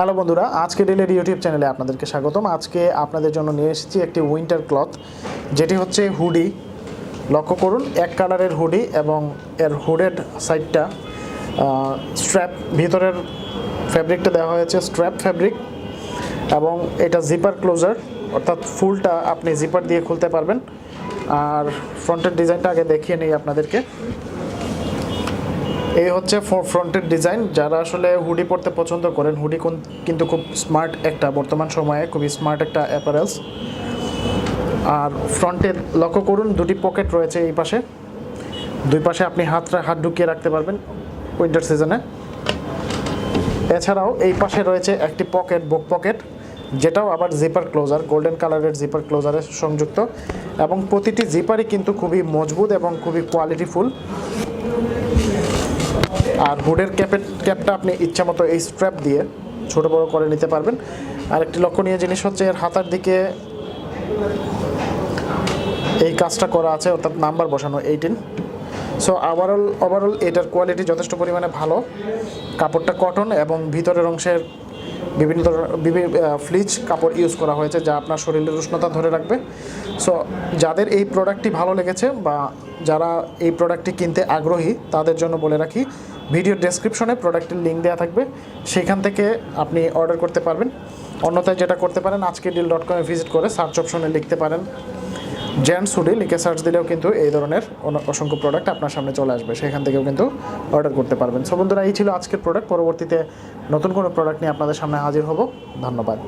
Hello বন্ধুরা, আজকে ডেলের ইউটিউব চ্যানেলে আপনাদেরকে স্বাগতম। আজকে আপনাদের জন্য নিয়ে এসেছি একটি উইন্টার ক্লথ, যেটি হচ্ছে হুডি। লক্ষ্য করুন, এক কালারের হুডি এবং এর হুডেড সাইডটা স্ট্র্যাপ, ভিতরের ফ্যাব্রিকটা দেওয়া হয়েছে স্ট্র্যাপ ফ্যাব্রিক, এবং এটা জিপার ক্লোজার, অর্থাৎ ফুলটা আপনি জিপার দিয়ে খুলতে পারবেন। আর ফ্রন্টের ডিজাইনটা আগে দেখিয়ে নিই আপনাদেরকে। এই হচ্ছে ফ্রন্টের ডিজাইন। যারা আসলে হুডি পরতে পছন্দ করেন, হুডি কিন্তু খুব স্মার্ট একটা, বর্তমান সময়ে খুবই স্মার্ট একটা অ্যাপারেলস। আর ফ্রন্টের লক্ষ্য করুন, দুটি পকেট রয়েছে এই পাশে, দুই পাশে আপনি হাত ঢুকিয়ে রাখতে পারবেন উইন্টার সিজনে। এছাড়াও এই পাশে রয়েছে একটি পকেট, বুক পকেট, যেটাও আবার জিপার ক্লোজার, গোল্ডেন কালারের জিপার ক্লোজারে সংযুক্ত, এবং প্রতিটি জিপারই কিন্তু খুবই মজবুত এবং খুবই কোয়ালিটিফুল। আর হুডের ক্যাপটা আপনি ইচ্ছা মতো এই স্ট্র্যাপ দিয়ে ছোটো বড়ো করে নিতে পারবেন। আর একটি লক্ষণীয় জিনিস হচ্ছে এর হাতার দিকে এই কাজটা করা আছে, অর্থাৎ নাম্বার বসানো 18। সো ওভারঅল এটার কোয়ালিটি যথেষ্ট পরিমাণে ভালো। কাপড়টা কটন এবং ভিতরের অংশের বিভিন্ন ফ্লিচ কাপড় ইউজ করা হয়েছে, যা আপনার শরীরের উষ্ণতা ধরে রাখবে। সো যাদের এই প্রোডাক্টটি ভালো লেগেছে বা যারা এই প্রোডাক্টটি কিনতে আগ্রহী, তাদের জন্য বলে রাখি, ভিডিও ডেসক্রিপশনে প্রোডাক্টের লিঙ্ক দেওয়া থাকবে, সেখান থেকে আপনি অর্ডার করতে পারবেন। অন্যথায় যেটা করতে পারেন, ajkerdeal.com-এ ভিজিট করে সার্চ অপশনে লিখতে পারেন জেন্টস হুডি, লিখে সার্চ দিলেও কিন্তু এই ধরনের অসংখ্য প্রোডাক্ট আপনার সামনে চলে আসবে, সেখান থেকেও কিন্তু অর্ডার করতে পারবেন। সো বন্ধুরা, এই ছিল আজকের প্রোডাক্ট। পরবর্তীতে নতুন কোনো প্রোডাক্ট নিয়ে আপনাদের সামনে হাজির হব। ধন্যবাদ।